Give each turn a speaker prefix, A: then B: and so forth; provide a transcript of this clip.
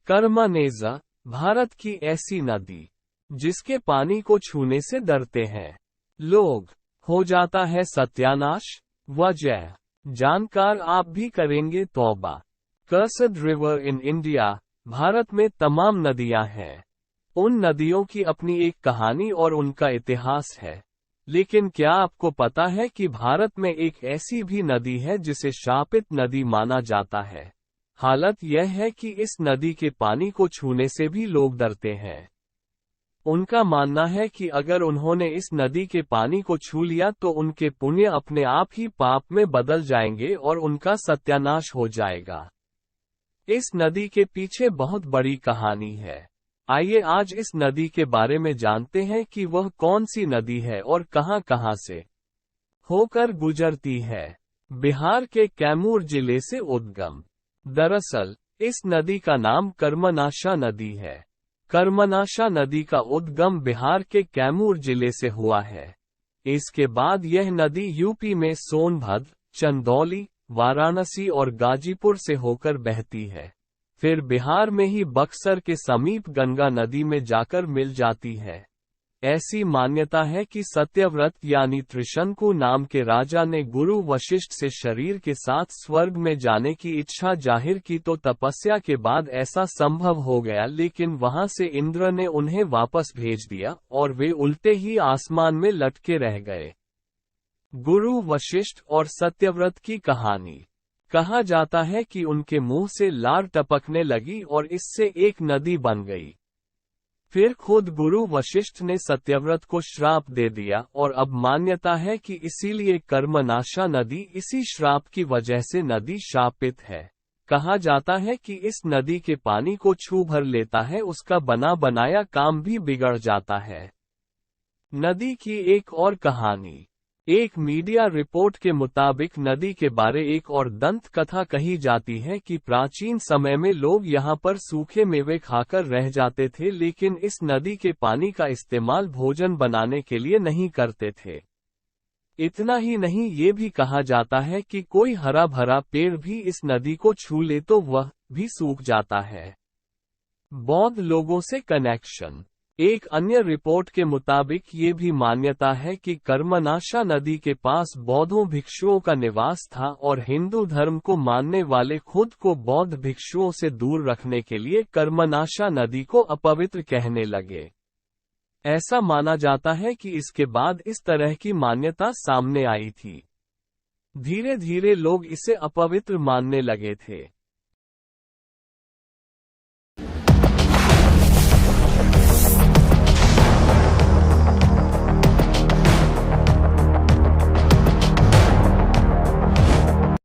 A: कर्मनेजा, भारत की ऐसी नदी जिसके पानी को छूने से डरते हैं लोग, हो जाता है सत्यानाश। वजह जानकार आप भी करेंगे तौबा। कर्सड रिवर इन इंडिया, भारत में तमाम नदियां हैं। उन नदियों की अपनी एक कहानी और उनका इतिहास है। लेकिन क्या आपको पता है कि भारत में एक ऐसी भी नदी है जिसे शापित नदी माना जाता है। हालत यह है कि इस नदी के पानी को छूने से भी लोग डरते हैं। उनका मानना है कि अगर उन्होंने इस नदी के पानी को छू लिया तो उनके पुण्य अपने आप ही पाप में बदल जाएंगे और उनका सत्यानाश हो जाएगा। इस नदी के पीछे बहुत बड़ी कहानी है। आइए आज इस नदी के बारे में जानते हैं कि वह कौन सी नदी है और कहां-कहां से होकर गुजरती है। बिहार के कैमूर जिले से उद्गम। दरअसल इस नदी का नाम कर्मनाशा नदी है। कर्मनाशा नदी का उद्गम बिहार के कैमूर जिले से हुआ है। इसके बाद यह नदी यूपी में सोनभद्र, चंदौली, वाराणसी और गाजीपुर से होकर बहती है। फिर बिहार में ही बक्सर के समीप गंगा नदी में जाकर मिल जाती है। ऐसी मान्यता है कि सत्यव्रत यानी त्रिशंकु नाम के राजा ने गुरु वशिष्ठ से शरीर के साथ स्वर्ग में जाने की इच्छा जाहिर की तो तपस्या के बाद ऐसा संभव हो गया, लेकिन वहां से इंद्र ने उन्हें वापस भेज दिया और वे उल्टे ही आसमान में लटके रह गए। गुरु वशिष्ठ और सत्यव्रत की कहानी। कहा जाता है कि उनके मुंह से लार टपकने लगी और इससे एक नदी बन गई। फिर खुद गुरु वशिष्ठ ने सत्यव्रत को श्राप दे दिया और अब मान्यता है कि इसीलिए कर्मनाशा नदी इसी श्राप की वजह से नदी शापित है। कहा जाता है कि इस नदी के पानी को छू भर लेता है उसका बना बनाया काम भी बिगड़ जाता है। नदी की एक और कहानी। एक मीडिया रिपोर्ट के मुताबिक नदी के बारे एक और दंत कथा कही जाती है कि प्राचीन समय में लोग यहाँ पर सूखे मेवे खाकर रह जाते थे, लेकिन इस नदी के पानी का इस्तेमाल भोजन बनाने के लिए नहीं करते थे। इतना ही नहीं, ये भी कहा जाता है कि कोई हरा भरा पेड़ भी इस नदी को छू ले तो वह भी सूख जाता है। बौद्ध लोगों से कनेक्शन। एक अन्य रिपोर्ट के मुताबिक ये भी मान्यता है कि कर्मनाशा नदी के पास बौद्धों भिक्षुओं का निवास था और हिंदू धर्म को मानने वाले खुद को बौद्ध भिक्षुओं से दूर रखने के लिए कर्मनाशा नदी को अपवित्र कहने लगे। ऐसा माना जाता है कि इसके बाद इस तरह की मान्यता सामने आई थी। धीरे धीरे लोग इसे अपवित्र मानने लगे थे।